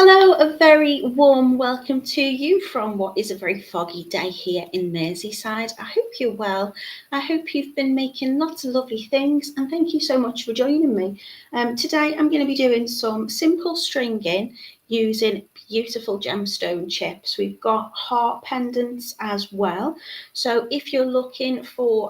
Hello, a very warm welcome to you from what is a very foggy day here in Merseyside. I hope you're well. I hope you've been making lots of lovely things, and thank you so much for joining me. Today I'm going to be doing some simple stringing using beautiful gemstone chips. We've got heart pendants as well. So if you're looking for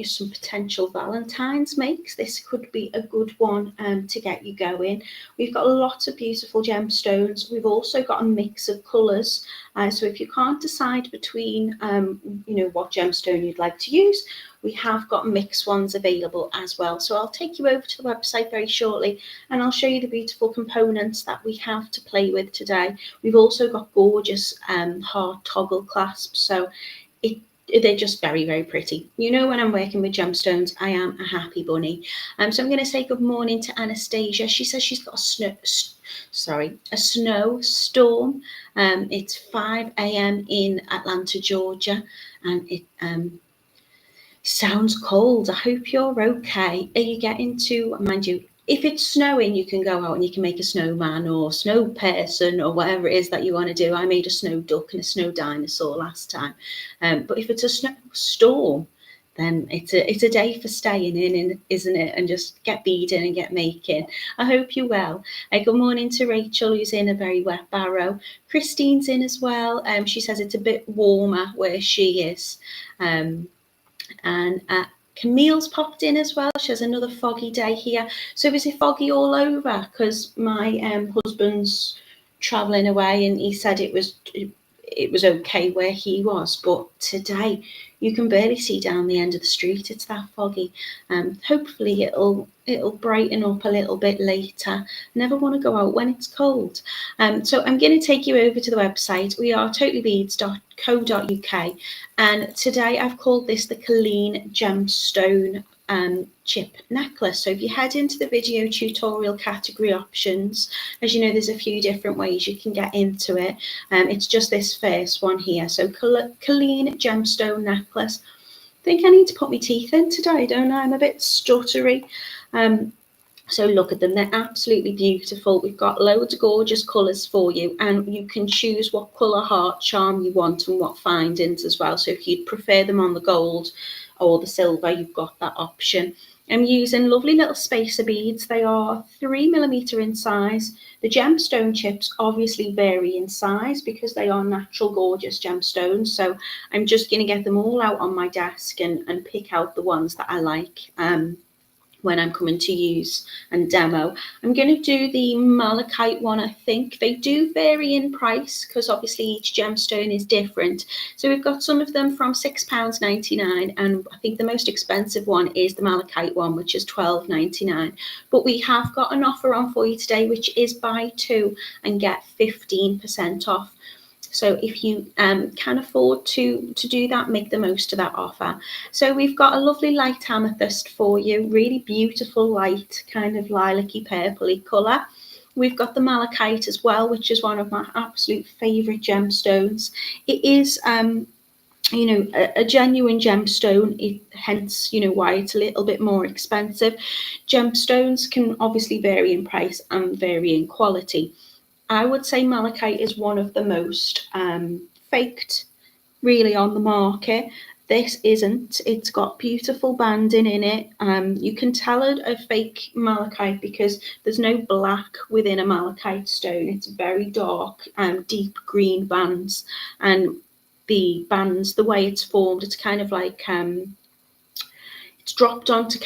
some potential Valentine's makes, this could be a good one to get you going. We've got lots of beautiful gemstones. We've also got a mix of colours. So if you can't decide between, what gemstone you'd like to use, we have got mixed ones available as well. So I'll take you over to the website very shortly and I'll show you the beautiful components that we have to play with today. We've also got gorgeous heart toggle clasps. So they're just very, very pretty. You know, when I'm working with gemstones, I am a happy bunny. So I'm going to say good morning to Anastasia. She says she's got a snowstorm. It's 5 a.m. in Atlanta, Georgia, and it sounds cold. I hope you're okay. Are you getting to, mind you, if it's snowing, you can go out and you can make a snowman or snow person or whatever it is that you want to do. I made a snow duck and a snow dinosaur last time. But if it's a snowstorm, then it's a day for staying in, isn't it? And just get beading and get making. I hope you're well. Good morning to Rachel, who's in a very wet barrow. Christine's in as well. She says it's a bit warmer where she is. And Camille's popped in as well. She has another foggy day here. So is it foggy all over? Because my husband's travelling away and he said it was okay where he was, but today you can barely see down the end of the street. It's that foggy. Hopefully it'll brighten up a little bit later. I never want to go out when it's cold. So I'm going to take you over to the website. We are totallybeads.co.uk, and today I've called this the Colleen Gemstone chip necklace. So if you head into the video tutorial category options, as you know, there's a few different ways you can get into it. It's just this first one here. So Colleen Gemstone necklace. I think I need to put my teeth in today, don't I? I'm a bit stuttery. So look at them, they're absolutely beautiful. We've got loads of gorgeous colours for you, and you can choose what colour heart charm you want and what findings as well. So if you'd prefer them on the gold or the silver, you've got that option. I'm using lovely little spacer beads. They are 3mm in size. The gemstone chips obviously vary in size because they are natural gorgeous gemstones. So I'm just going to get them all out on my desk and pick out the ones that I like when I'm coming to use and demo. I'm going to do the malachite one. I think they do vary in price because obviously each gemstone is different. So we've got some of them from £6.99, and I think the most expensive one is the malachite one, which is £12.99. But we have got an offer on for you today, which is buy two and get 15% off. So if you can afford to do that, make the most of that offer. So we've got a lovely light amethyst for you, really beautiful light, kind of lilac-y, purpley colour. We've got the malachite as well, which is one of my absolute favourite gemstones. It is a genuine gemstone, hence why it's a little bit more expensive. Gemstones can obviously vary in price and vary in quality. I would say malachite is one of the most faked really on the market. This isn't. It's got beautiful banding in it. You can tell a fake malachite because there's no black within a malachite stone. It's very dark deep green bands, and the bands, the way it's formed, it's kind of like it's dropped onto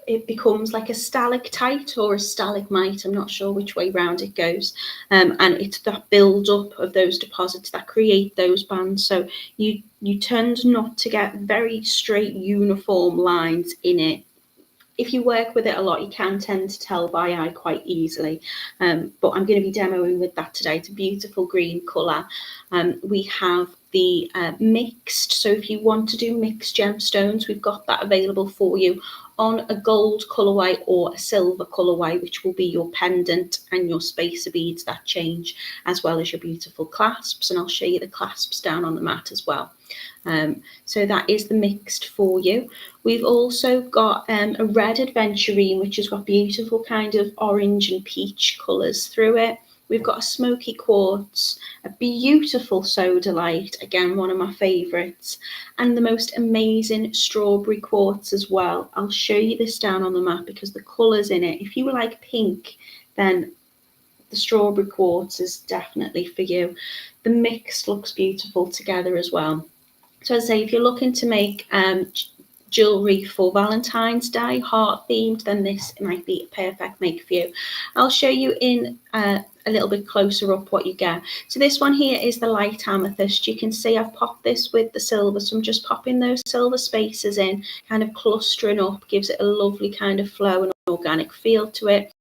it becomes like a stalactite or a stalagmite. I'm not sure which way round it goes. And it's that build up of those deposits that create those bands. So you tend not to get very straight uniform lines in it. If you work with it a lot, you can tend to tell by eye quite easily. But I'm going to be demoing with that today. It's a beautiful green colour. We have the mixed. So if you want to do mixed gemstones, we've got that available for you on a gold colourway or a silver colourway, which will be your pendant and your spacer beads that change, as well as your beautiful clasps. And I'll show you the clasps down on the mat as well. So that is the mixed for you. We've also got a red adventurine, which has got beautiful kind of orange and peach colours through it. We've got a smoky quartz, a beautiful sodalite, again one of my favourites, and the most amazing strawberry quartz as well. I'll show you this down on the map because the colours in it, if you like pink, then the strawberry quartz is definitely for you. The mix looks beautiful together as well. So as I say, if you're looking to make jewellery for Valentine's Day, heart themed, then this might be a perfect make for you. I'll show you in a little bit closer up what you get. So this one here is the light amethyst. You can see I've popped this with the silver, so I'm just popping those silver spaces in, kind of clustering up, gives it a lovely kind of flow and organic feel to it.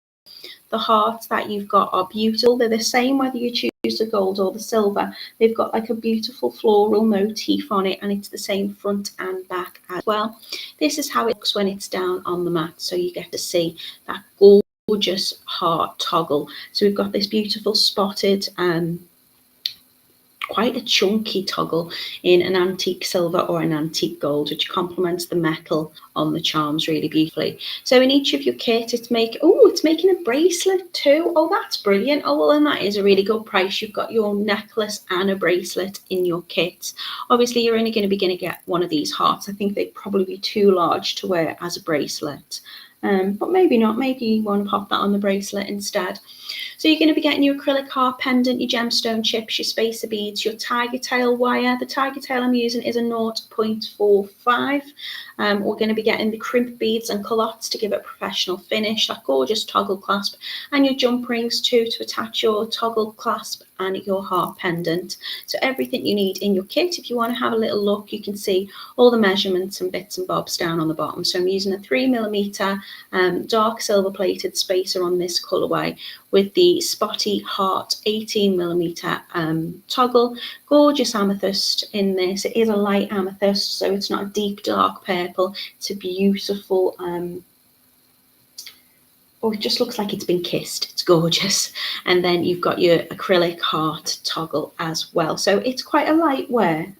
The hearts that you've got are beautiful. They're the same whether you choose the gold or the silver. They've got like a beautiful floral motif on it, and it's the same front and back as well. This is how it looks when it's down on the mat, so you get to see that gorgeous heart toggle. So we've got this beautiful spotted quite a chunky toggle in an antique silver or an antique gold, which complements the metal on the charms really beautifully. So in each of your kit, it's making a bracelet too. Oh, that's brilliant. Oh, well, and that is a really good price. You've got your necklace and a bracelet in your kit. Obviously, you're only going to get one of these hearts. I think they'd probably be too large to wear as a bracelet. But maybe not. Maybe you want to pop that on the bracelet instead. So you're going to be getting your acrylic heart pendant, your gemstone chips, your spacer beads, your Tigertail wire. The Tigertail I'm using is a 0.45. We're going to be getting the crimp beads and culottes to give it a professional finish, that gorgeous toggle clasp, and your jump rings too to attach your toggle clasp and your heart pendant. So everything you need in your kit. If you want to have a little look, you can see all the measurements and bits and bobs down on the bottom. So I'm using a 3mm dark silver plated spacer on this colourway with the spotty heart 18mm toggle. Gorgeous amethyst in this. It is a light amethyst, so it's not a deep dark purple. It's a beautiful it just looks like it's been kissed. It's gorgeous. And then you've got your acrylic heart toggle as well. So it's quite a light wear,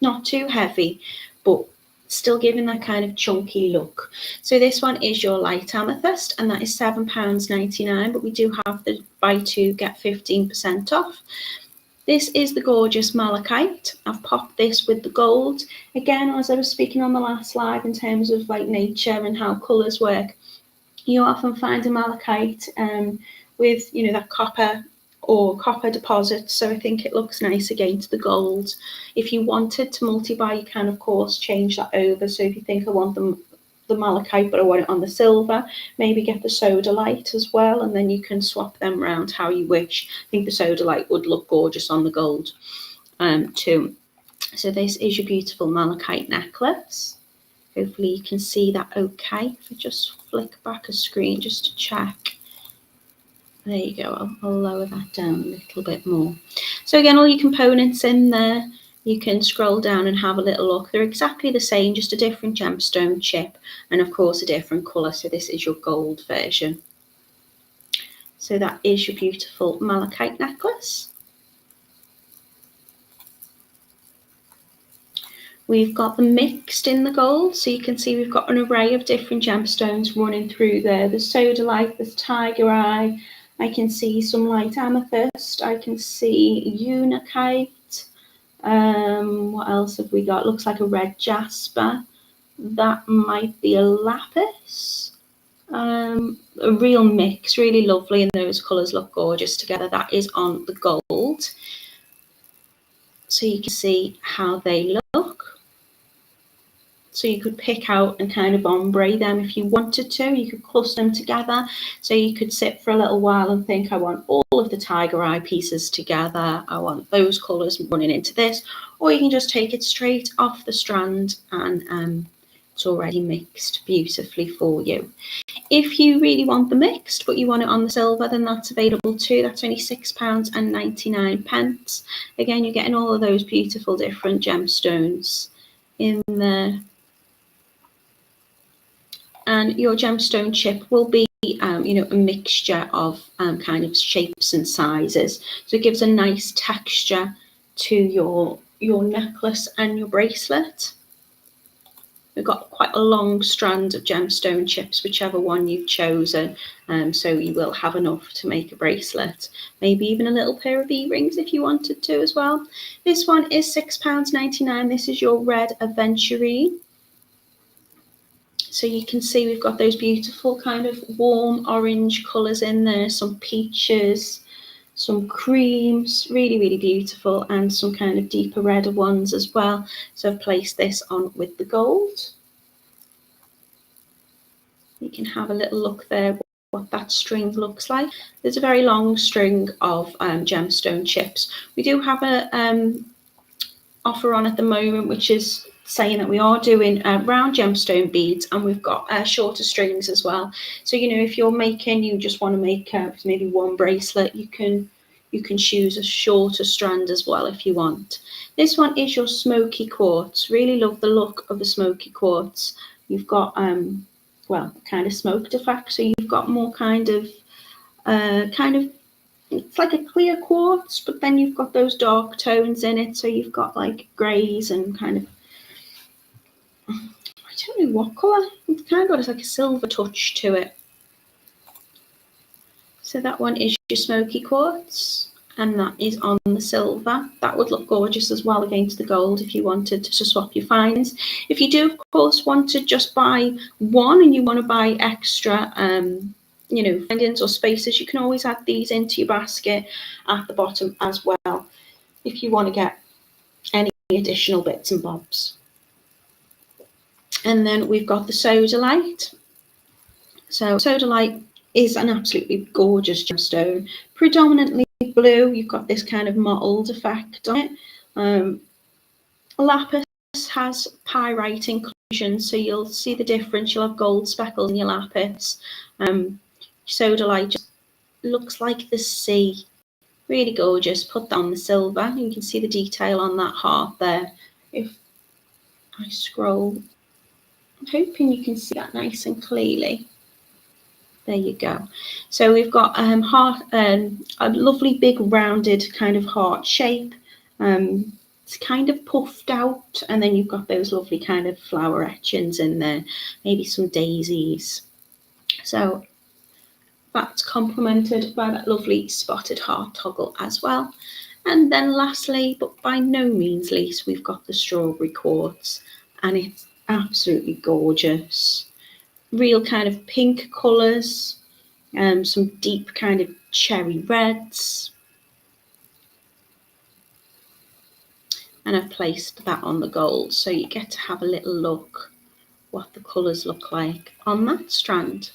not too heavy, but still giving that kind of chunky look. So this one is your light amethyst, and that is £7.99, but we do have the buy two get 15% off. This is the gorgeous malachite. I've popped this with the gold. Again, as I was speaking on the last slide in terms of like nature and how colours work, you often find a malachite with, that copper or copper deposit. So I think it looks nice against the gold. If you wanted to multi-buy, you can, of course, change that over. So if you think I want the malachite, but I want it on the silver, maybe get the sodalite as well, and then you can swap them around how you wish. I think the sodalite would look gorgeous on the gold too. So this is your beautiful malachite necklace. Hopefully you can see that okay. If I just flick back a screen just to check. There you go. I'll lower that down a little bit more. So again, all your components in there, you can scroll down and have a little look. They're exactly the same, just a different gemstone chip and of course a different colour. So this is your gold version. So that is your beautiful malachite necklace. We've got the mixed in the gold, so you can see we've got an array of different gemstones running through there. There's sodalite, there's tiger eye, I can see some light amethyst, I can see unakite. What else have we got? Looks like a red jasper. That might be a lapis. A real mix, really lovely, and those colours look gorgeous together. That is on the gold. So you can see how they look. So you could pick out and kind of ombre them if you wanted to. You could cluster them together. So you could sit for a little while and think, I want all of the tiger eye pieces together. I want those colours running into this. Or you can just take it straight off the strand and it's already mixed beautifully for you. If you really want the mixed, but you want it on the silver, then that's available too. That's only £6.99. Again, you're getting all of those beautiful different gemstones in there. And your gemstone chip will be, a mixture of kind of shapes and sizes. So it gives a nice texture to your necklace and your bracelet. We've got quite a long strand of gemstone chips, whichever one you've chosen. So you will have enough to make a bracelet, maybe even a little pair of earrings if you wanted to as well. This one is £6.99. This is your red aventurine. So you can see we've got those beautiful kind of warm orange colours in there, some peaches, some creams, really, really beautiful, and some kind of deeper redder ones as well. So I've placed this on with the gold. You can have a little look there what that string looks like. There's a very long string of gemstone chips. We do have a offer on at the moment, which is saying that we are doing round gemstone beads, and we've got shorter strings as well. So if you're making, you just want to make maybe one bracelet, you can choose a shorter strand as well if you want. This one is your smoky quartz. Really love the look of the smoky quartz. You've got well, kind of smoked effect, so you've got more kind of it's like a clear quartz, but then you've got those dark tones in it. So you've got like greys and kind of, I don't know what colour. It's kind of got like a silver touch to it. So that one is your smoky quartz, and that is on the silver. That would look gorgeous as well against the gold if you wanted to swap your finds. If you do, of course, want to just buy one and you want to buy extra findings or spaces, you can always add these into your basket at the bottom as well if you want to get any additional bits and bobs. And then we've got the sodalite. So sodalite is an absolutely gorgeous gemstone, predominantly blue. You've got this kind of mottled effect on it. Lapis has pyrite inclusion, so you'll see the difference. You'll have gold speckles in your lapis. Sodalite just looks like the sea, really gorgeous. Put that on the silver. You can see the detail on that heart there. If I scroll, I'm hoping you can see that nice and clearly. There you go. So we've got heart, a lovely big rounded kind of heart shape. It's kind of puffed out, and then you've got those lovely kind of flower etchings in there, maybe some daisies. So that's complemented by that lovely spotted heart toggle as well. And then lastly, but by no means least, we've got the strawberry quartz, and it's absolutely gorgeous. Real kind of pink colours, some deep kind of cherry reds. And I've placed that on the gold, so you get to have a little look what the colours look like on that strand.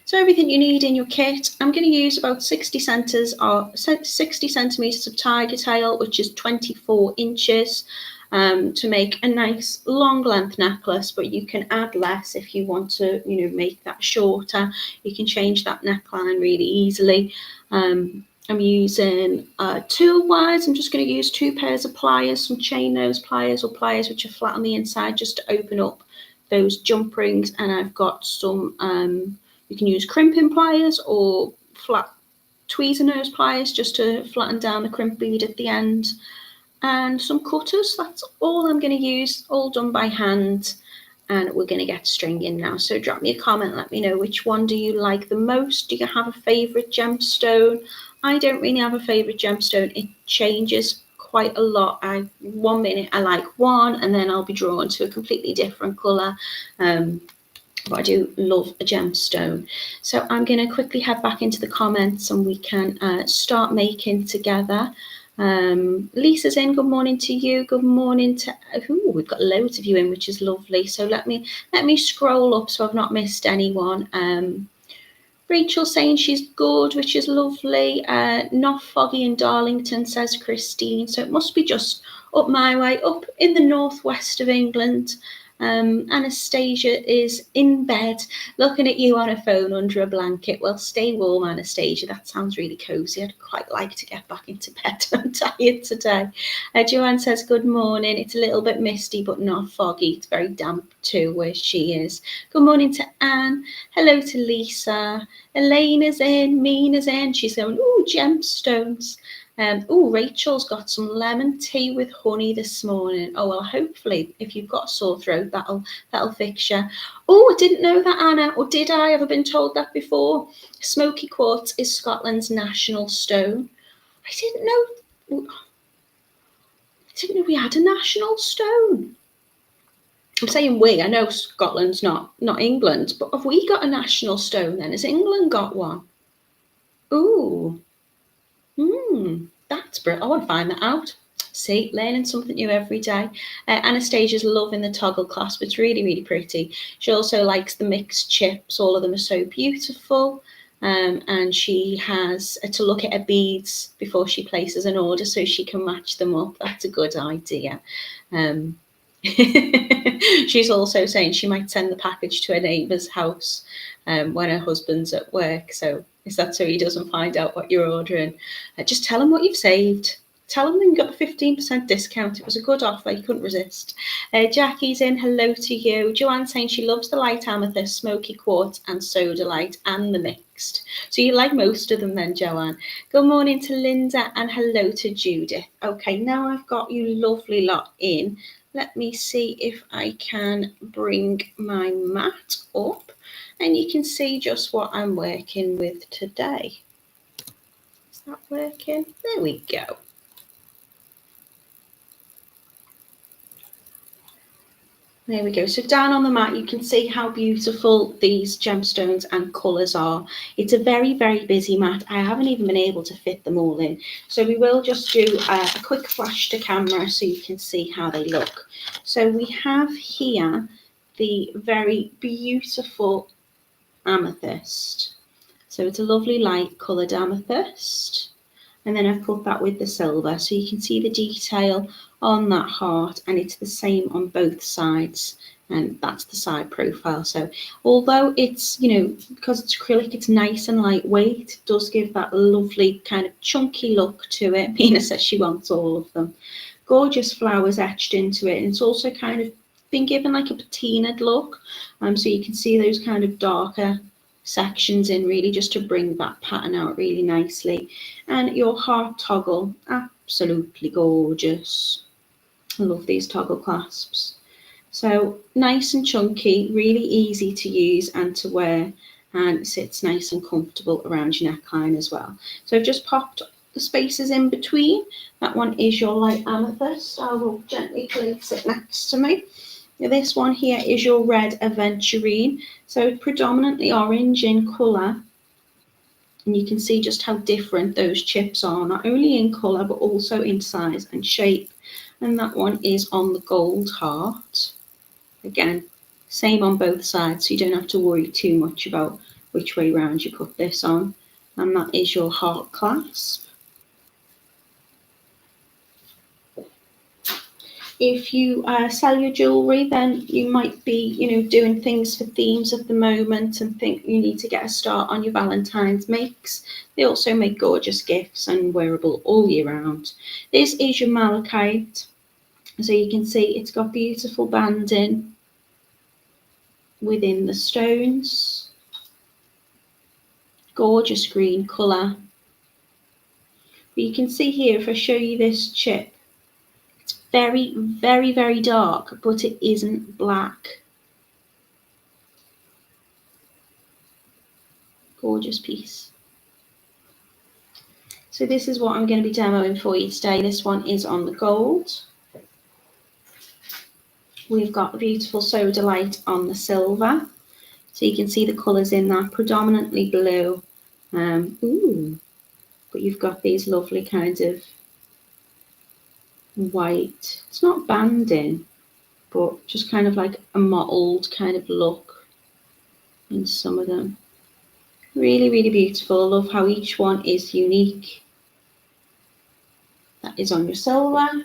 So everything you need in your kit, I'm going to use about 60 centimetres of Tigertail, which is 24 inches, to make a nice long length necklace, but you can add less if you want to, make that shorter. You can change that neckline really easily. I'm using tool wise, I'm just going to use 2 pairs of pliers, some chain nose pliers or pliers which are flat on the inside, just to open up those jump rings. And I've got some you can use crimping pliers or flat tweezer nose pliers just to flatten down the crimp bead at the end, and some cutters. That's all I'm going to use, all done by hand. And we're going to get stringing now. So drop me a comment, let me know which one do you like the most. Do you have a favourite gemstone? I don't really have a favourite gemstone. It changes quite a lot. One minute I like one, and then I'll be drawn to a completely different colour. But I do love a gemstone. So I'm going to quickly head back into the comments and we can start making together. Lisa's in. Good morning to you. Good morning to we've got loads of you in, which is lovely. So let me scroll up so I've not missed anyone. Rachel saying she's good, which is lovely. Not foggy in Darlington, says Christine. So it must be just up my way, up in the northwest of England. Anastasia is in bed looking at you on a phone under a blanket. Well, stay warm, Anastasia. That sounds really cozy. I'd quite like to get back into bed. I'm tired today. Joanne says good morning. It's a little bit misty but not foggy. It's very damp too where she is. Good morning to Anne. Hello to Lisa. Elena's in. Mina's in. She's going, ooh, gemstones. Oh, Rachel's got some lemon tea with honey this morning. Oh, well, hopefully, if you've got a sore throat, that'll fix you. Oh, I didn't know that, Anna, or did I? Have I been told that before? Smoky quartz is Scotland's national stone. I didn't know. I didn't know we had a national stone. I'm saying we. I know Scotland's not England, but have we got a national stone then? Has England got one? Ooh. That's brilliant. I want to find that out. See, learning something new every day. Anastasia's loving the toggle clasp. It's really, really pretty. She also likes the mixed chips. All of them are so beautiful. And she has to look at her beads before she places an order so she can match them up. That's a good idea. She's also saying she might send the package to her neighbour's house when her husband's at work. So is that so he doesn't find out what you're ordering? Just tell him what you've saved. Tell him you got the 15% discount. It was a good offer. You couldn't resist. Jackie's in. Hello to you. Joanne saying she loves the light amethyst, smoky quartz and sodalite and the mixed. So you like most of them then, Joanne. Good morning to Linda and hello to Judith. Okay, now I've got you lovely lot in. Let me see if I can bring my mat up and you can see just what I'm working with today. Is that working? There we go. There we go. So down on the mat, you can see how beautiful these gemstones and colours are. It's a very, very busy mat. I haven't even been able to fit them all in. So we will just do a quick flash to camera so you can see how they look. So we have here the very beautiful amethyst. So it's a lovely light coloured amethyst. And then I've put that with the silver. So you can see the detail on that heart and it's the same on both sides. And that's the side profile. So although it's, you know, because it's acrylic, it's nice and lightweight. It does give that lovely kind of chunky look to it. Mina says she wants all of them. Gorgeous flowers etched into it. And it's also kind of been given like a patinaed look. So you can see those kind of darker sections in really just to bring that pattern out really nicely. And your heart toggle, absolutely gorgeous. I love these toggle clasps. So nice and chunky, really easy to use and to wear, and sits nice and comfortable around your neckline as well. So I've just popped the spaces in between. That one is your light amethyst. I will gently place it next to me. This one here is your red aventurine. So predominantly orange in colour. And you can see just how different those chips are, not only in colour, but also in size and shape. And that one is on the gold heart. Again, same on both sides, so you don't have to worry too much about which way round you put this on. And that is your heart clasp. If you sell your jewellery, then you might be, you know, doing things for themes at the moment and think you need to get a start on your Valentine's makes. They also make gorgeous gifts and wearable all year round. This is your malachite. So you can see it's got beautiful banding within the stones. Gorgeous green colour. But you can see here, if I show you this chip, it's very, very, very dark, but it isn't black. Gorgeous piece. So this is what I'm going to be demoing for you today. This one is on the gold. We've got the beautiful sodalite on the silver. So you can see the colours in that, predominantly blue. But you've got these lovely kinds of white. It's not banding, but just kind of like a mottled kind of look in some of them. Really, really beautiful. I love how each one is unique. That is on your silver.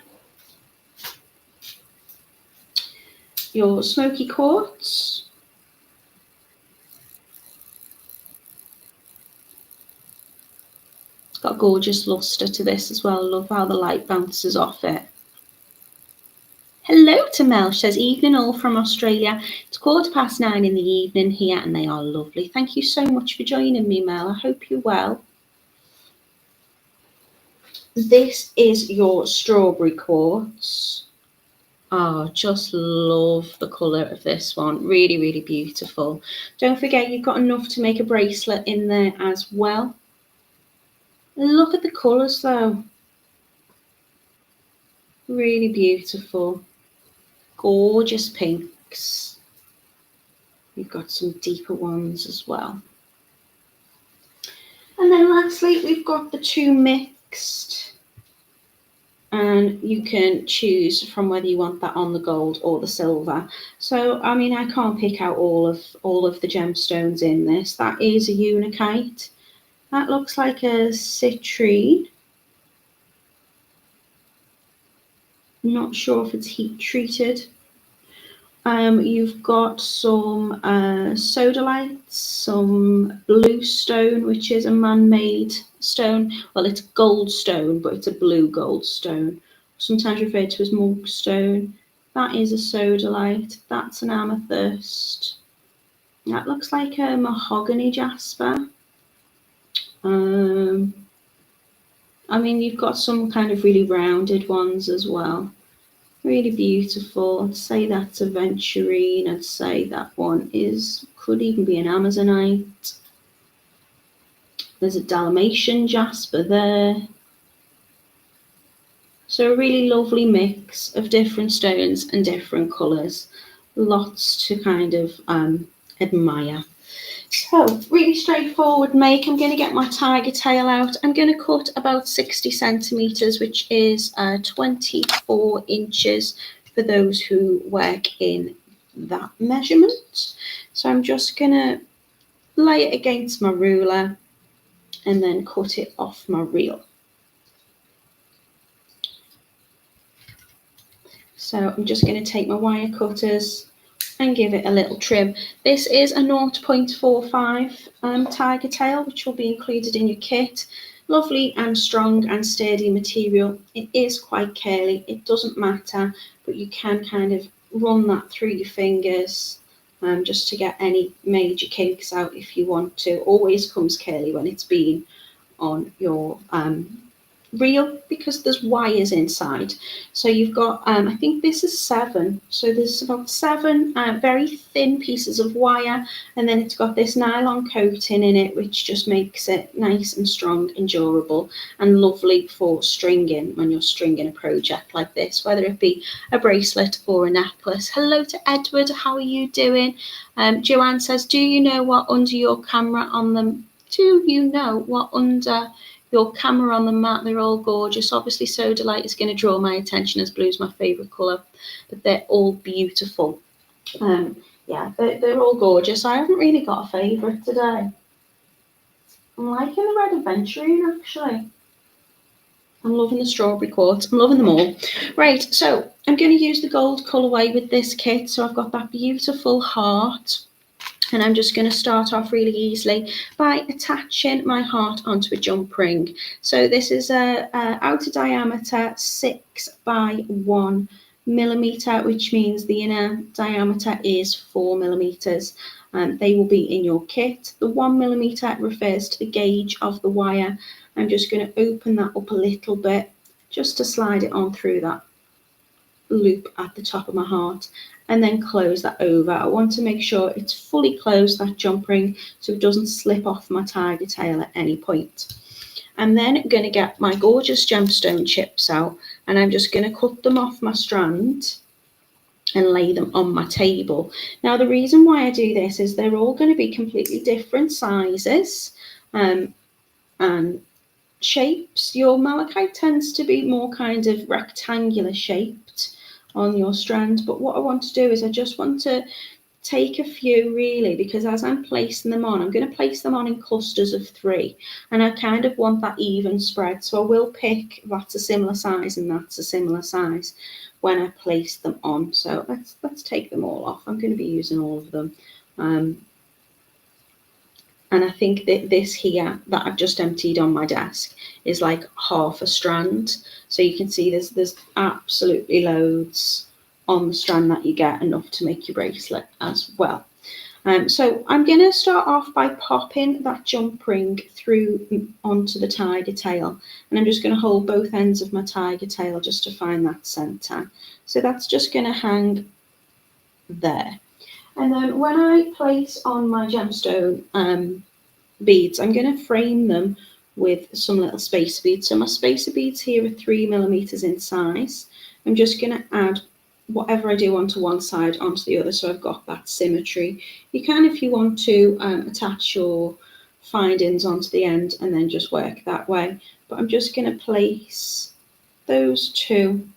Your smoky quartz. It's got a gorgeous luster to this as well. I love how the light bounces off it. Hello to Mel, she says, evening all from Australia. It's 9:15 in the evening here and they are lovely. Thank you so much for joining me, Mel. I hope you're well. This is your strawberry quartz. Oh, just love the colour of this one. Really, really beautiful. Don't forget you've got enough to make a bracelet in there as well. Look at the colours though. Really beautiful. Gorgeous pinks. We've got some deeper ones as well. And then lastly, we've got the two mixed. And you can choose from whether you want that on the gold or the silver. So, I mean, I can't pick out all of the gemstones in this. That is a unakite. That looks like a citrine. Not sure if it's heat treated. You've got some sodalites, some blue stone, which is a man-made stone. Well, it's gold stone, but it's a blue gold stone, sometimes referred to as monkstone. That is a sodalite. That's an amethyst. That looks like a mahogany jasper. I mean, you've got some kind of really rounded ones as well. Really beautiful. I'd say that's a venturine. I'd say that one could even be an amazonite. There's a Dalmatian jasper there. So a really lovely mix of different stones and different colours. Lots to kind of admire. So, really straightforward make. I'm going to get my Tigertail out. I'm going to cut about 60 centimetres, which is 24 inches for those who work in that measurement. So I'm just going to lay it against my ruler and then cut it off my reel. So I'm just going to take my wire cutters and give it a little trim. This is a 0.45 Tigertail, which will be included in your kit. Lovely and strong and sturdy material. It is quite curly, it doesn't matter, but you can kind of run that through your fingers just to get any major kinks out if you want to. Always comes curly when it's been on your reel because there's wires inside. So you've got I think this is 7, so there's about 7 very thin pieces of wire, and then it's got this nylon coating in it which just makes it nice and strong and durable and lovely for stringing when you're stringing a project like this, whether it be a bracelet or a necklace. Hello to Edward, how are you doing? Joanne says, do you know what under your camera on them? Do you know what under your camera on the mat? They're all gorgeous. Obviously sodalite is going to draw my attention as blue is my favourite colour, but they're all beautiful. Yeah, they're all gorgeous. I haven't really got a favourite today. I'm liking the red aventurine actually. I'm loving the strawberry quartz. I'm loving them all. Right, so I'm going to use the gold colourway with this kit. So I've got that beautiful heart. And I'm just going to start off really easily by attaching my heart onto a jump ring. So this is a outer diameter 6 by 1 millimeter, which means the inner diameter is 4 millimeters. They will be in your kit. The 1 millimeter refers to the gauge of the wire. I'm just going to open that up a little bit just to slide it on through that loop at the top of my heart, and then close that over. I want to make sure it's fully closed, that jump ring, so it doesn't slip off my Tigertail at any point. I'm then going to get my gorgeous gemstone chips out, and I'm just going to cut them off my strand and lay them on my table. Now the reason why I do this is they're all going to be completely different sizes and shapes. Your malachite tends to be more kind of rectangular shaped on your strand, but what I want to do is I just want to take a few really, because as I'm placing them on, I'm going to place them on in clusters of 3, and I kind of want that even spread. So I will pick that's a similar size and that's a similar size when I place them on. So let's take them all off. I'm going to be using all of them. And I think that this here that I've just emptied on my desk is like half a strand. So you can see there's absolutely loads on the strand that you get, enough to make your bracelet as well. So I'm going to start off by popping that jump ring through onto the tiger tail, and I'm just going to hold both ends of my tiger tail just to find that centre. So that's just going to hang there. And then when I place on my gemstone beads, I'm going to frame them with some little spacer beads. So my spacer beads here are 3mm in size. I'm just going to add whatever I do onto one side onto the other, so I've got that symmetry. You can, if you want to, attach your findings onto the end and then just work that way. But I'm just going to place those two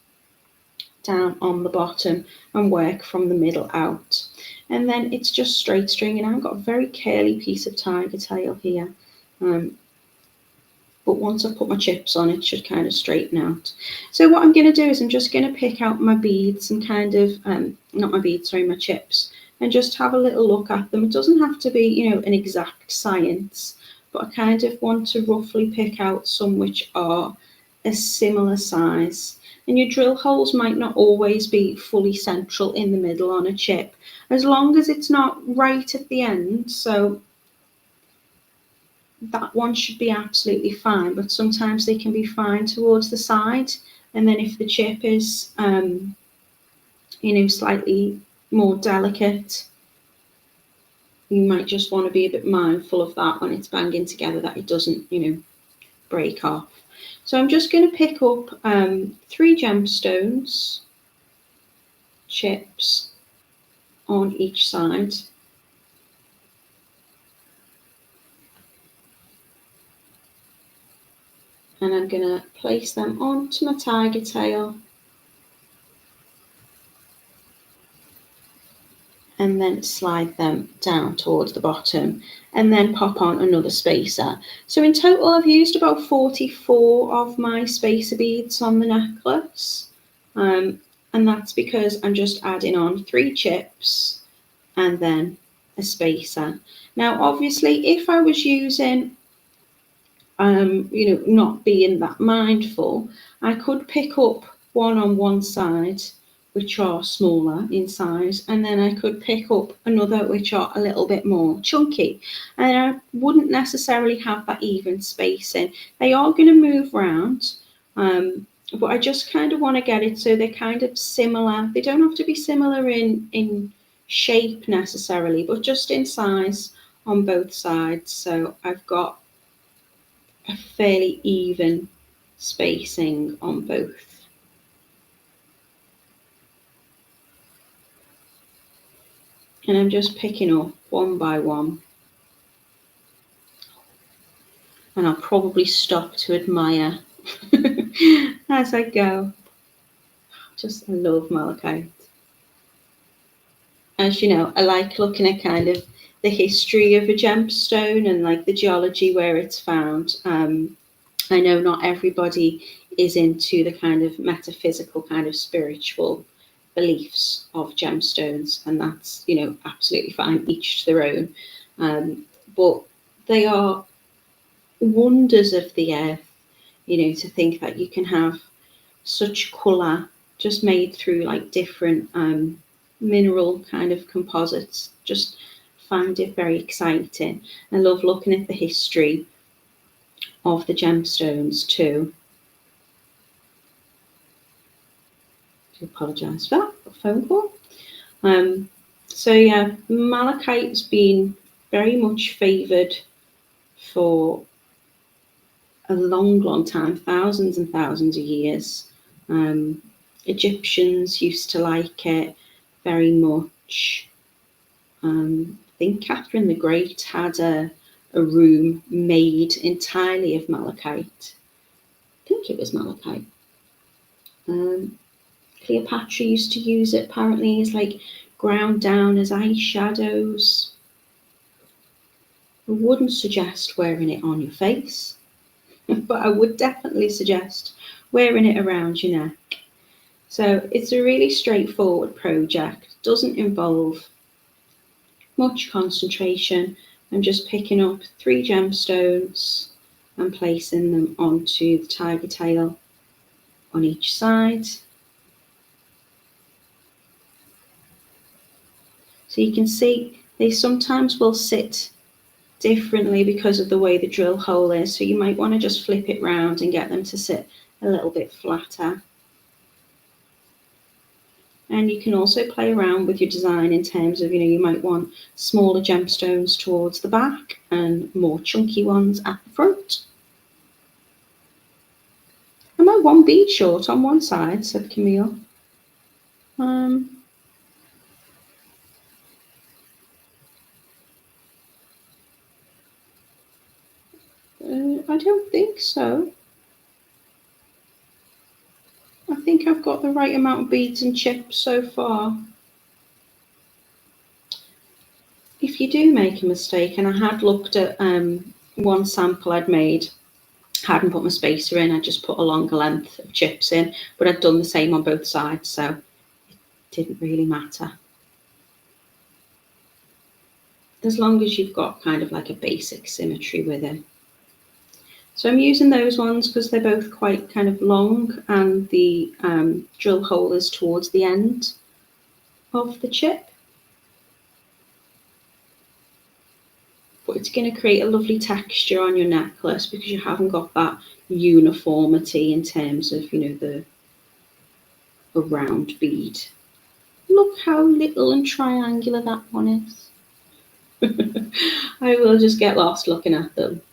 down on the bottom and work from the middle out. And then it's just straight string, and I've got a very curly piece of tiger tail here. But once I've put my chips on, it should kind of straighten out. So what I'm going to do is I'm just going to pick out my beads and kind of, not my beads, sorry, my chips, and just have a little look at them. It doesn't have to be, you know, an exact science, but I kind of want to roughly pick out some which are a similar size. And your drill holes might not always be fully central in the middle on a chip, as long as it's not right at the end. So that one should be absolutely fine, but sometimes they can be fine towards the side. And then if the chip is, you know, slightly more delicate, you might just want to be a bit mindful of that when it's banging together, that it doesn't, you know, break off. So I'm just going to pick up 3 gemstones chips on each side. And I'm going to place them onto my tiger tail, and then slide them down towards the bottom, and then pop on another spacer. So in total I've used about 44 of my spacer beads on the necklace, and that's because I'm just adding on 3 chips and then a spacer. Now obviously if I was using you know, not being that mindful, I could pick up one on one side which are smaller in size, and then I could pick up another which are a little bit more chunky, and I wouldn't necessarily have that even spacing. They are going to move around, but I just kind of want to get it so they're kind of similar. They don't have to be similar in shape necessarily, but just in size on both sides. So I've got a fairly even spacing on both. And I'm just picking up one by one. And I'll probably stop to admire as I go. Just, I love malachite. As you know, I like looking at kind of the history of a gemstone and like the geology where it's found. I know not everybody is into the kind of metaphysical, kind of spiritual beliefs of gemstones, and that's, you know, absolutely fine, each to their own. But they are wonders of the earth, you know, to think that you can have such colour just made through like different mineral kind of composites. Just find it very exciting. I love looking at the history of the gemstones too. I apologise for that, a phone call. So yeah, malachite's been very much favoured for a long time, thousands and thousands of years. Egyptians used to like it very much. I think Catherine the Great had a room made entirely of malachite. I think it was malachite. Cleopatra used to use it apparently as like ground down as eyeshadows. I wouldn't suggest wearing it on your face, but I would definitely suggest wearing it around your neck. So it's a really straightforward project, doesn't involve much concentration. I'm just picking up 3 gemstones and placing them onto the tiger tail on each side. So you can see They sometimes will sit differently because of the way the drill hole is, so you might want to just flip it round and get them to sit a little bit flatter. And you can also play around with your design in terms of, you might want smaller gemstones towards the back and more chunky ones at the front. Am I one bead short on one side? Said Camille. I don't think so. I think I've got the right amount of beads and chips so far. If you do make a mistake, and I had looked at one sample I'd made, hadn't put my spacer in, I just put a longer length of chips in, but I'd done the same on both sides, so it didn't really matter. As long as you've got kind of like a basic symmetry with it. So I'm using those ones because they're both quite kind of long, and the drill hole is towards the end of the chip. But it's going to create a lovely texture on your necklace because you haven't got that uniformity in terms of, the round bead. Look how little and triangular that one is. I will just get lost looking at them.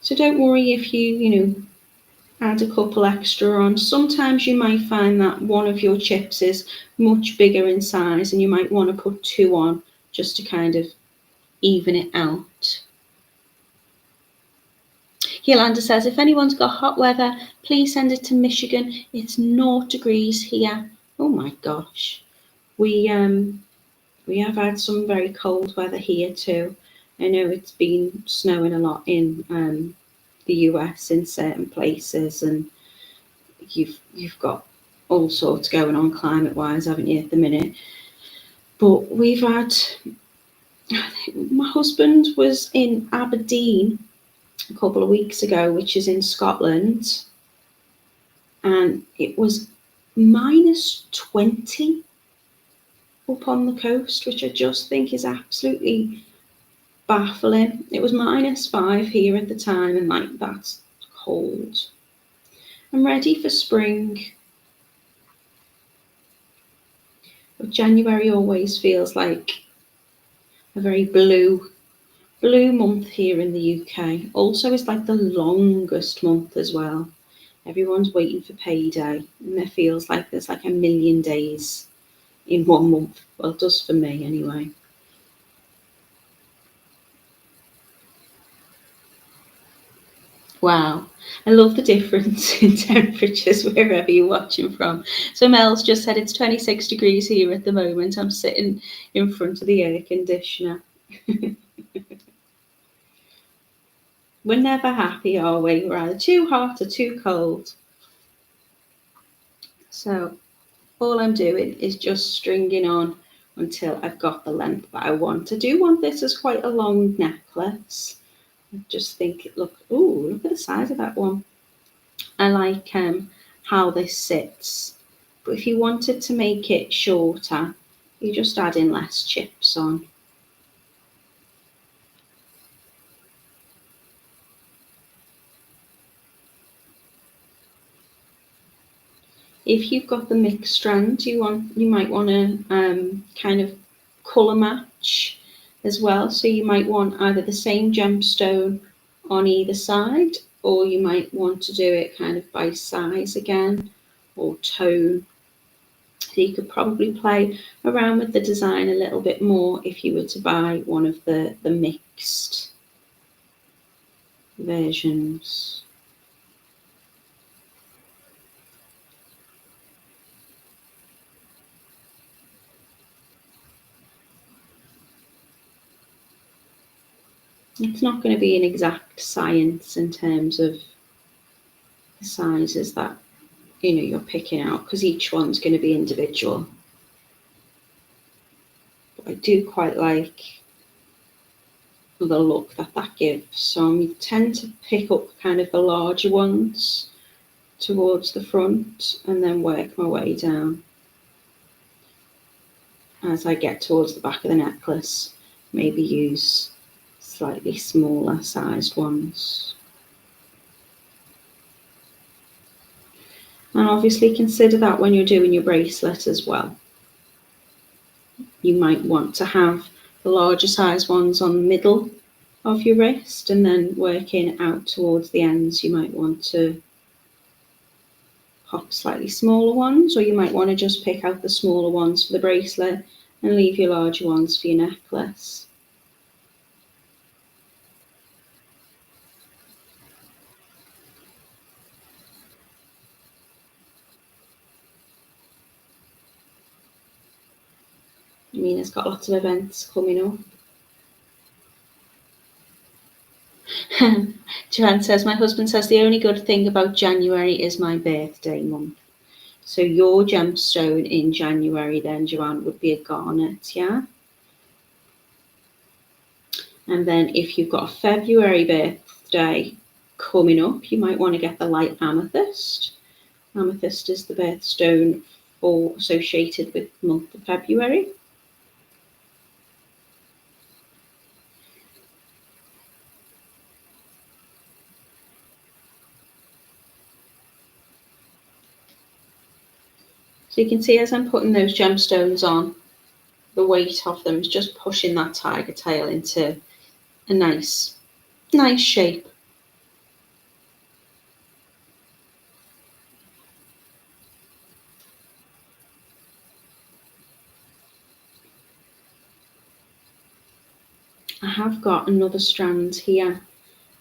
So don't worry if you add a couple extra on. Sometimes you might find that one of your chips is much bigger in size and you might want to put 2 on just to kind of even it out. Yolanda says, if anyone's got hot weather, please send it to Michigan. It's 0 degrees here. Oh my gosh. We have had some very cold weather here too. I know it's been snowing a lot in the US in certain places, and you've got all sorts going on climate-wise, haven't you, at the minute? But we've had, my husband was in Aberdeen a couple of weeks ago, which is in Scotland, and it was -20 up on the coast, which I just think is absolutely baffling. It was -5 here at the time, and that's cold. I'm ready for spring. But January always feels like a very blue month here in the UK. Also, it's like the longest month as well. Everyone's waiting for payday, and it feels like there's like a million days in 1 month. Well, it does for me anyway. Wow, I love the difference in temperatures wherever you're watching from. So Mel's just said it's 26 degrees here at the moment. I'm sitting in front of the air conditioner. We're never happy, are we? We're either too hot or too cold. So all I'm doing is just stringing on until I've got the length that I want. I do want this as quite a long necklace. I just think look at the size of that one. I like how this sits. But if you wanted to make it shorter, you just add in less chips on. If you've got the mixed strands, you might want to kind of colour match as well. So you might want either the same gemstone on either side, or you might want to do it kind of by size again, or tone. So you could probably play around with the design a little bit more if you were to buy one of the mixed versions. It's not going to be an exact science in terms of the sizes that you're picking out, because each one's going to be individual. But I do quite like the look that gives, so I tend to pick up kind of the larger ones towards the front and then work my way down. As I get towards the back of the necklace, maybe use slightly smaller sized ones. And obviously consider that when you're doing your bracelet as well. You might want to have the larger size ones on the middle of your wrist, and then working out towards the ends you might want to pop slightly smaller ones, or you might want to just pick out the smaller ones for the bracelet and leave your larger ones for your necklace. Amina's got lots of events coming up. Joanne says, my husband says the only good thing about January is my birthday month. So your gemstone in January then, Joanne, would be a garnet, yeah? And then if you've got a February birthday coming up, you might want to get the light amethyst. Amethyst is the birthstone associated with the month of February. So you can see as I'm putting those gemstones on, the weight of them is just pushing that tiger tail into a nice shape. I have got another strand here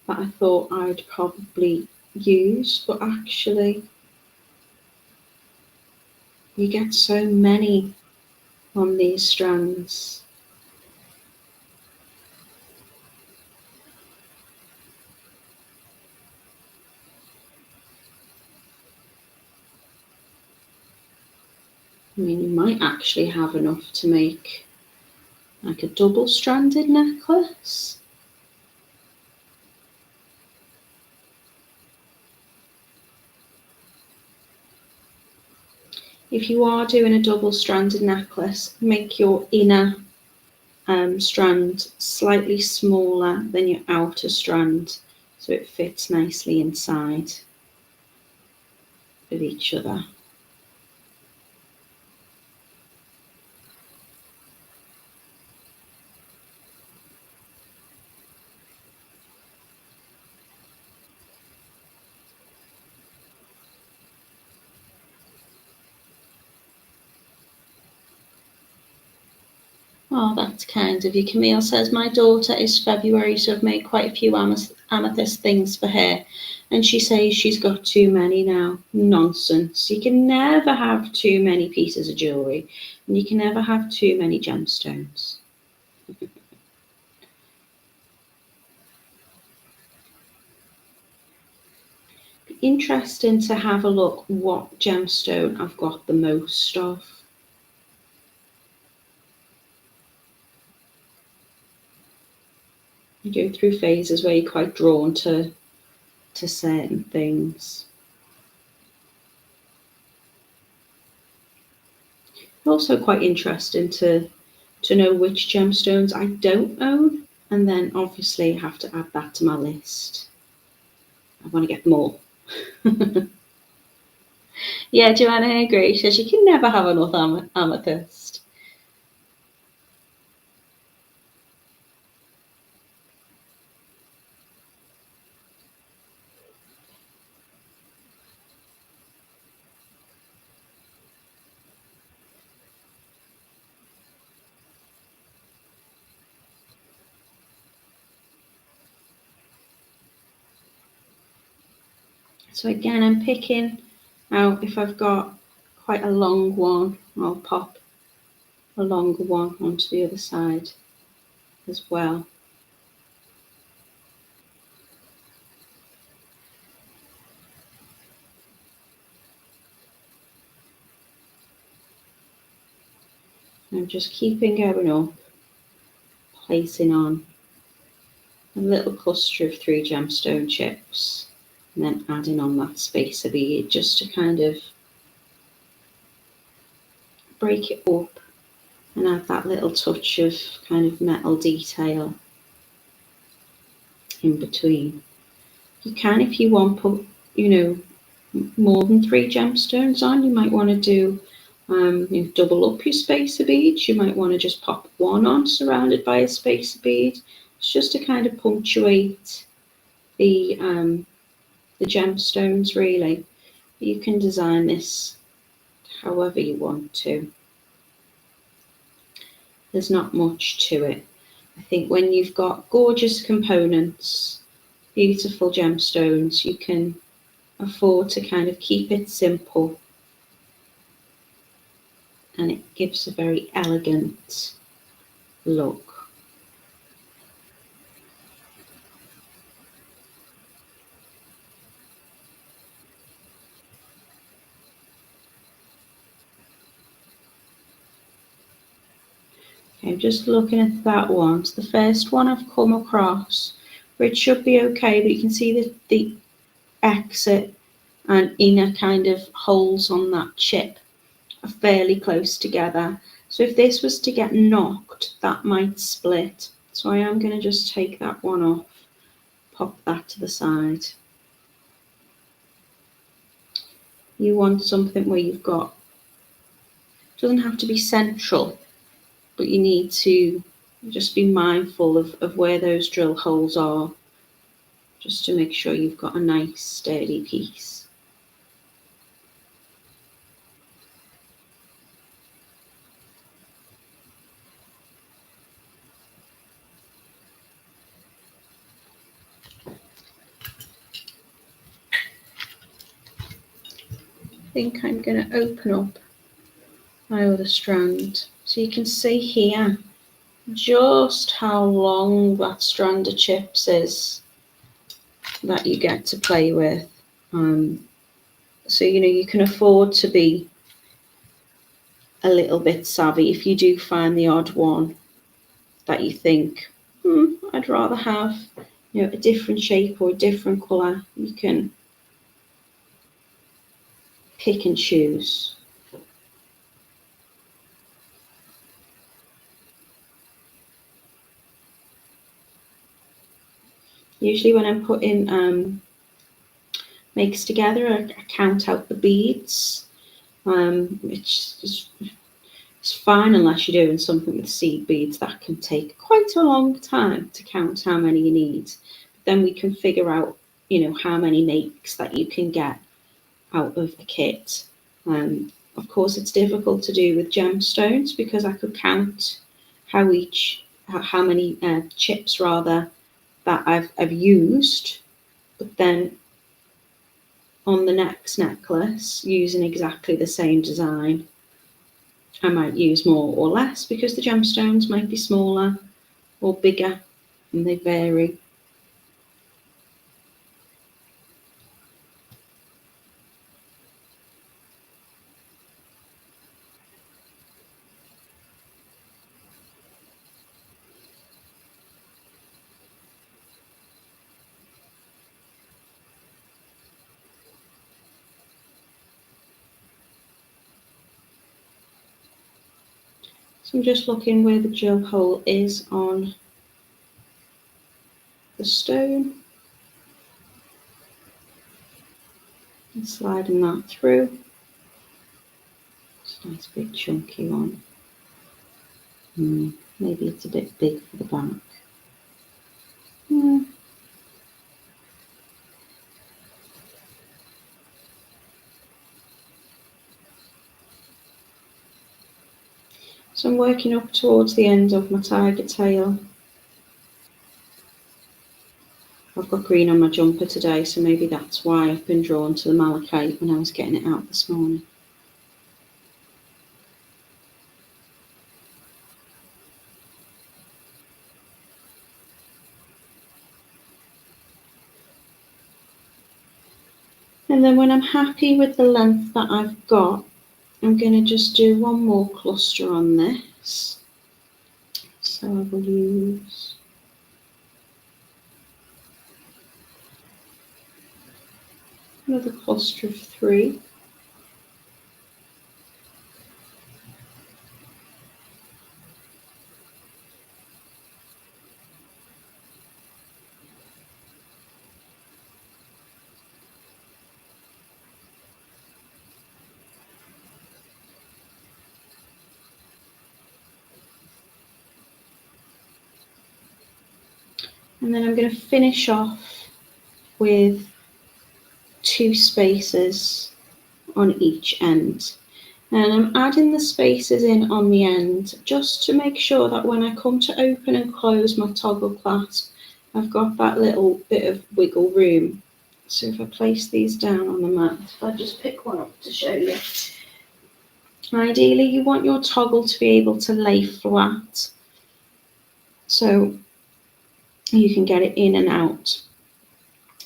that I thought I'd probably use, but actually you get so many on these strands. I mean, you might actually have enough to make like a double-stranded necklace. If you are doing a double-stranded necklace, make your inner strand slightly smaller than your outer strand so it fits nicely inside with each other. Oh, that's kind of you. Camille says, my daughter is February, so I've made quite a few amethyst things for her. And she says she's got too many now. Nonsense. You can never have too many pieces of jewellery. And you can never have too many gemstones. Interesting to have a look what gemstone I've got the most of. You go through phases where you're quite drawn to certain things. Also quite interesting to know which gemstones I don't own, and then obviously have to add that to my list. I want to get them all. Yeah, Joanna, I agree. She says you can never have enough amethyst. So again, I'm picking out if I've got quite a long one, I'll pop a longer one onto the other side as well. I'm just keeping going up, placing on a little cluster of 3 gemstone chips and then adding on that spacer bead just to kind of break it up and add that little touch of kind of metal detail in between. You can, if you want, put, you know, more than 3 gemstones on. You might want to do, you know, double up your spacer beads. You might want to just pop 1 on surrounded by a spacer bead. It's just to kind of punctuate the gemstones, really. You can design this however you want to. There's not much to it. I think when you've got gorgeous components, beautiful gemstones, you can afford to kind of keep it simple, and it gives a very elegant look. Okay, just looking at that one. It's the first one I've come across, where it should be okay, but you can see that the exit and inner kind of holes on that chip are fairly close together. So if this was to get knocked, that might split. So I am going to just take that one off, pop that to the side. You want something where you've got, doesn't have to be central, but you need to just be mindful of where those drill holes are, just to make sure you've got a nice sturdy piece. I think I'm going to open up my other strand so you can see here just how long that strand of chips is that you get to play with. So you know, you can afford to be a little bit savvy if you do find the odd one that you think, I'd rather have, you know, a different shape or a different colour. You can pick and choose. Usually when I'm putting makes together, I count out the beads, which is it's fine unless you're doing something with seed beads. That can take quite a long time to count how many you need. But then we can figure out, you know, how many makes that you can get out of the kit. Of course, it's difficult to do with gemstones because I could count how many chips rather that I've used, but then on the next necklace, using exactly the same design, I might use more or less because the gemstones might be smaller or bigger, and they vary. So I'm just looking where the drill hole is on the stone and sliding that through. It's a nice big chunky one. Maybe it's a bit big for the back. So I'm working up towards the end of my tiger tail. I've got green on my jumper today, so maybe that's why I've been drawn to the malachite when I was getting it out this morning. And then when I'm happy with the length that I've got, I'm going to just do one more cluster on this. So I will use Another cluster of 3. And then I'm going to finish off with 2 spaces on each end. And I'm adding the spaces in on the end just to make sure that when I come to open and close my toggle clasp, I've got that little bit of wiggle room. So if I place these down on the mat, if I just pick one up to show you. Ideally, you want your toggle to be able to lay flat, so you can get it in and out,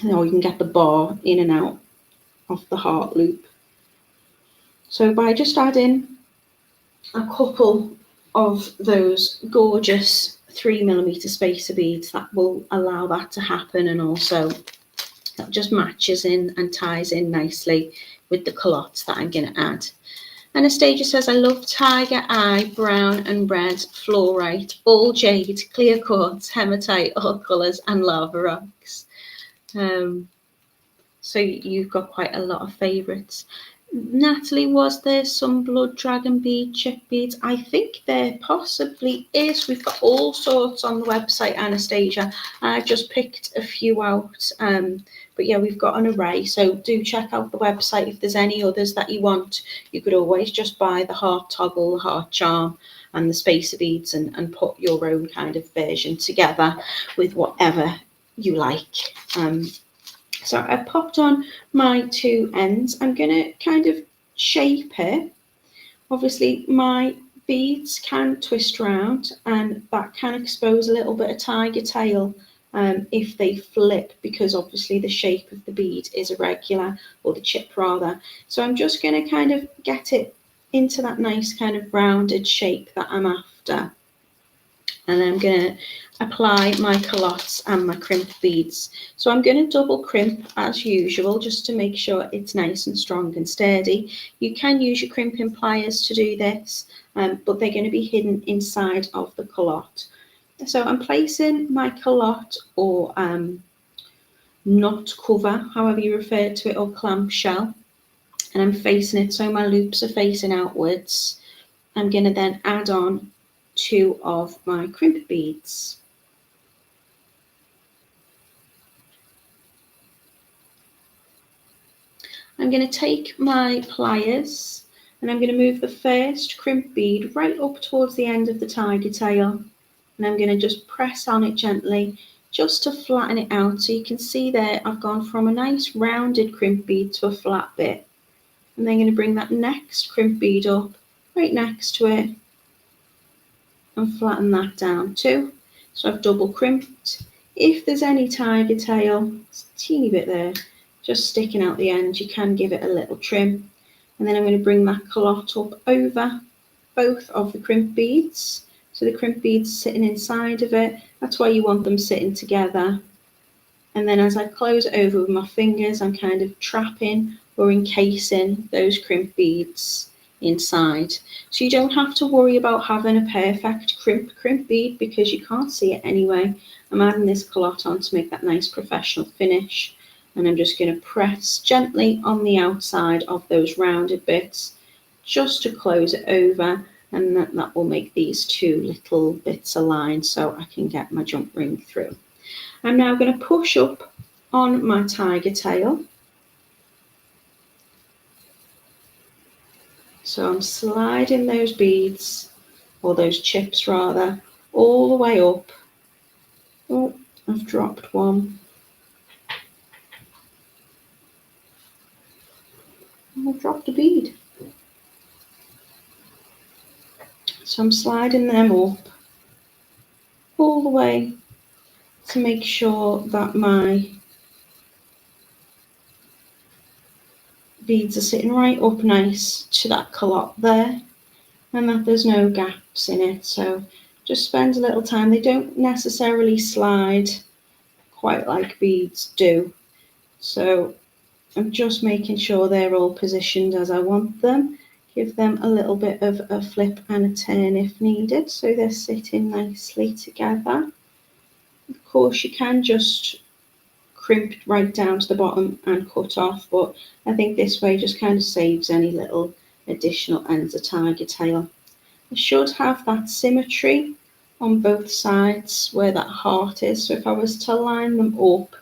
or you can get the bar in and out of the heart loop. So by just adding a couple of those gorgeous 3mm spacer beads, that will allow that to happen, and also that just matches in and ties in nicely with the culottes that I'm going to add. Anastasia says, I love tiger eye, brown and red, fluorite, all jade, clear quartz, hematite, all colours, and lava rocks. So you've got quite a lot of favourites. Natalie, was there some blood dragon bead, chip beads? I think there possibly is. We've got all sorts on the website, Anastasia. I've just picked a few out. But yeah, we've got an array. So do check out the website. If there's any others that you want, you could always just buy the heart toggle, the heart charm, and the spacer beads and put your own kind of version together with whatever you like. So I popped on my 2 ends. I'm going to kind of shape it. Obviously, my beads can twist round, and that can expose a little bit of tiger tail if they flip, because obviously the shape of the bead is irregular, or the chip rather. So I'm just going to kind of get it into that nice kind of rounded shape that I'm after. And then I'm going to apply my culottes and my crimp beads. So I'm going to double crimp as usual, just to make sure it's nice and strong and sturdy. You can use your crimping pliers to do this, but they're going to be hidden inside of the culotte. So I'm placing my culotte, or knot cover, however you refer to it, or clamshell, and I'm facing it so my loops are facing outwards. I'm going to then add on 2 of my crimp beads. I'm going to take my pliers and I'm going to move the first crimp bead right up towards the end of the tiger tail, and I'm going to just press on it gently just to flatten it out. So you can see there I've gone from a nice rounded crimp bead to a flat bit, and then I'm going to bring that next crimp bead up right next to it and flatten that down too. So I've double crimped. If there's any tiger tail, it's a teeny bit there, just sticking out the end, you can give it a little trim. And then I'm going to bring that culotte up over both of the crimp beads. So the crimp beads sitting inside of it, that's why you want them sitting together. And then as I close it over with my fingers, I'm kind of trapping or encasing those crimp beads inside. So you don't have to worry about having a perfect crimp bead, because you can't see it anyway. I'm adding this culotte on to make that nice professional finish, and I'm just going to press gently on the outside of those rounded bits just to close it over, and that will make these 2 little bits align so I can get my jump ring through. I'm now going to push up on my tiger tail. So I'm sliding those beads, or those chips rather, all the way up. Oh, I've dropped one. I've dropped a bead. So I'm sliding them up all the way to make sure that my beads are sitting right up nice to that culotte there, and that there's no gaps in it. So just spend a little time. They don't necessarily slide quite like beads do, so I'm just making sure they're all positioned as I want them. Give them a little bit of a flip and a turn if needed, so they're sitting nicely together. Of course, you can just crimp right down to the bottom and cut off, but I think this way just kind of saves any little additional ends of tiger tail. I should have that symmetry on both sides where that heart is, so if I was to line them up,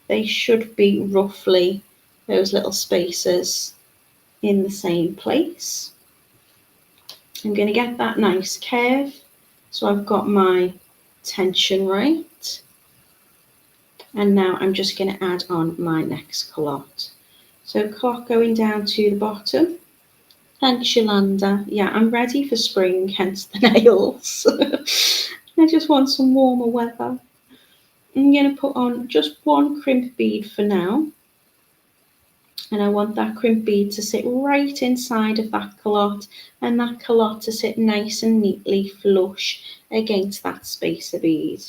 they should be roughly those little spaces in the same place. I'm going to get that nice curve, so I've got my tension right, and now I'm just going to add on my next culotte. So clock going down to the bottom. Thanks, Yolanda. Yeah, I'm ready for spring, hence the nails. I just want some warmer weather. I'm going to put on just one crimp bead for now. And I want that crimp bead to sit right inside of that culotte, and that culotte to sit nice and neatly flush against that spacer bead.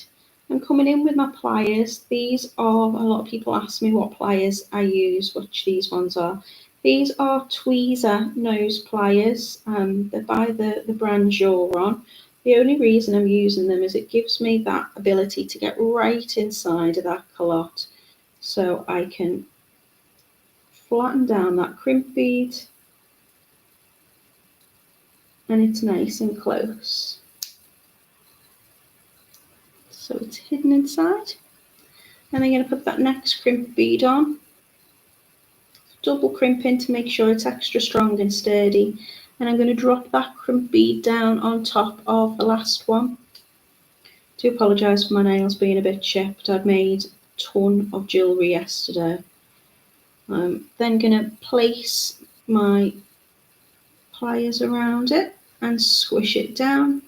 I'm coming in with my pliers. These are, a lot of people ask me what pliers I use, which these ones are. These are tweezer nose pliers. They're by the brand Joron. The only reason I'm using them is it gives me that ability to get right inside of that culotte, so I can flatten down that crimp bead, and it's nice and close, so it's hidden inside. And I'm going to put that next crimp bead on, double crimping to make sure it's extra strong and sturdy, and I'm going to drop that crimp bead down on top of the last one. Do apologise for my nails being a bit chipped. I'd made a ton of jewellery yesterday. I'm then going to place my pliers around it and squish it down.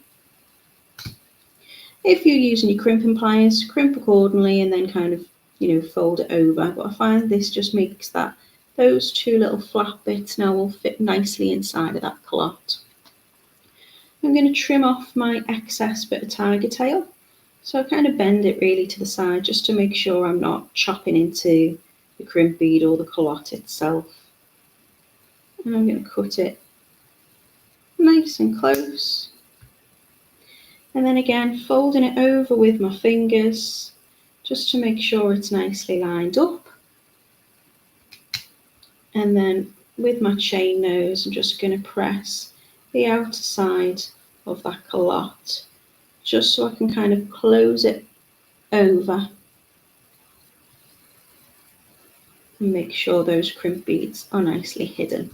If you're using your crimping pliers, crimp accordingly and then kind of, fold it over. But I find this just makes those two little flat bits now will fit nicely inside of that culotte. I'm going to trim off my excess bit of tiger tail. So I kind of bend it really to the side just to make sure I'm not chopping into the crimp bead or the culotte itself. And I'm going to cut it nice and close. And then again, folding it over with my fingers just to make sure it's nicely lined up. And then with my chain nose, I'm just going to press the outer side of that culotte just so I can kind of close it over and make sure those crimp beads are nicely hidden.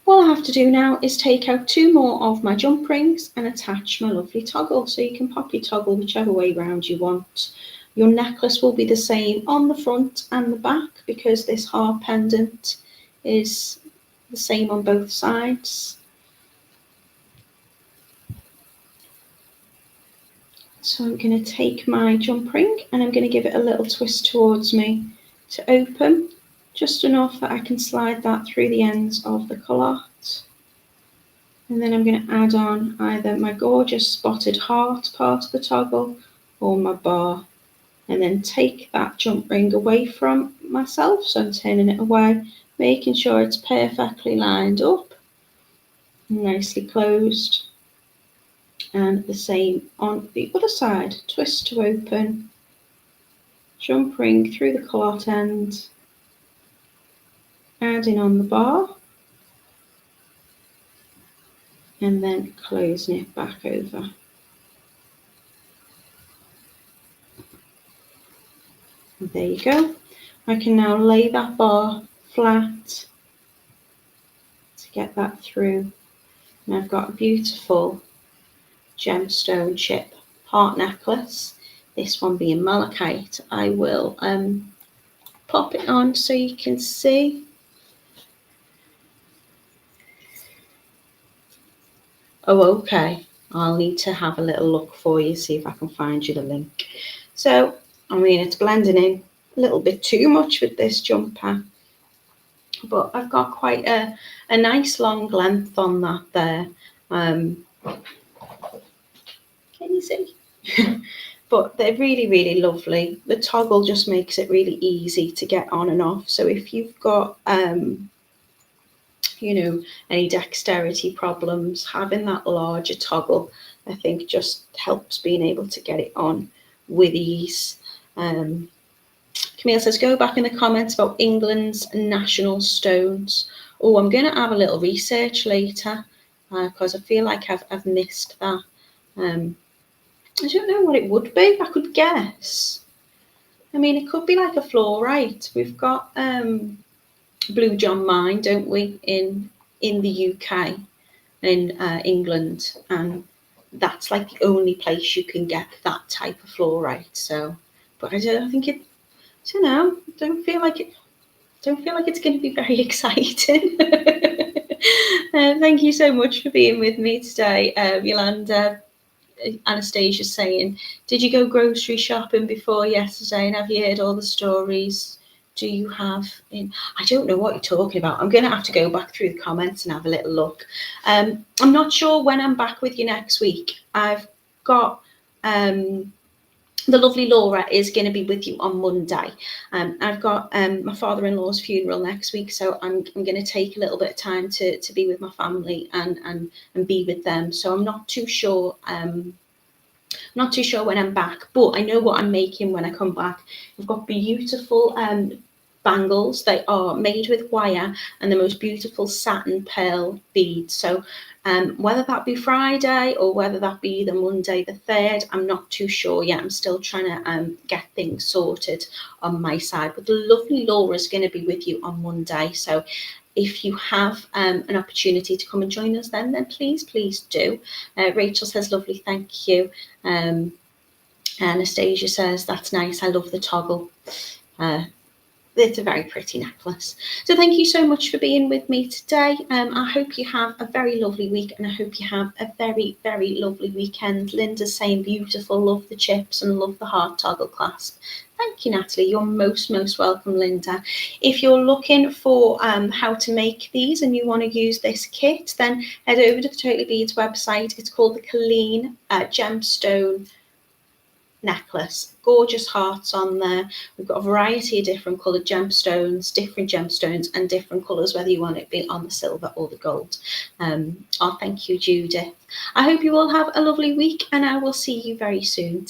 All I have to do now is take out two more of my jump rings and attach my lovely toggle. So you can pop your toggle whichever way round you want. Your necklace will be the same on the front and the back because this heart pendant is the same on both sides. So I'm going to take my jump ring and I'm going to give it a little twist towards me to open, just enough that I can slide that through the ends of the culotte. And then I'm going to add on either my gorgeous spotted heart part of the toggle or my bar, and then take that jump ring away from myself. So I'm turning it away, making sure it's perfectly lined up, nicely closed. And the same on the other side, twist to open, jump ring through the culotte end, adding on the bar, and then closing it back over. And there you go. I can now lay that bar flat to get that through. And I've got a beautiful gemstone chip heart necklace. This one being malachite. I will pop it on so you can see. Oh, okay. I'll need to have a little look for you, see if I can find you the link. So, I mean, it's blending in a little bit too much with this jumper, but I've got quite a nice long length on that there. Can you see? but they're really, really lovely. The toggle just makes it really easy to get on and off. So if you've got, you know, any dexterity problems, having that larger toggle, I think just helps being able to get it on with ease. Camille says, go back in the comments about England's national stones. Oh, I'm going to have a little research later because I feel like I've missed that. I don't know what it would be. I could guess. I mean, it could be like a fluorite. We've got Blue John Mine, don't we, in the UK, in England, and that's like the only place you can get that type of fluorite. So, but I don't know. Don't feel like it's going to be very exciting. Thank you so much for being with me today, Yolanda. Anastasia's saying, did you go grocery shopping before yesterday and have you heard all the stories? Do you have in? I don't know what you're talking about. I'm going to have to go back through the comments and have a little look. I'm not sure when I'm back with you next week. I've got the lovely Laura is going to be with you on Monday. I've got my father-in-law's funeral next week, so I'm going to take a little bit of time to be with my family and be with them. So I'm not too sure. Not too sure when I'm back, but I know what I'm making when I come back. I've got beautiful bangles. They are made with wire and the most beautiful satin pearl beads. So whether that be Friday or whether that be the Monday the 3rd, I'm not too sure yet. I'm still trying to get things sorted on my side. But the lovely Laura is going to be with you on Monday. So if you have an opportunity to come and join us then please do. Rachel says, lovely, thank you. Anastasia says, that's nice, I love the toggle. It's a very pretty necklace. So thank you so much for being with me today. I hope you have a very lovely week and I hope you have a very, very lovely weekend. Linda's saying beautiful, love the chips and love the heart toggle clasp. Thank you, Natalie. You're most welcome, Linda. If you're looking for how to make these and you want to use this kit, then head over to the Totally Beads website. It's called the Colleen Gemstone necklace. Gorgeous hearts on there. We've got a variety of different coloured gemstones, different gemstones and different colours, whether you want it to be on the silver or the gold. Thank you, Judith. I hope you all have a lovely week and I will see you very soon.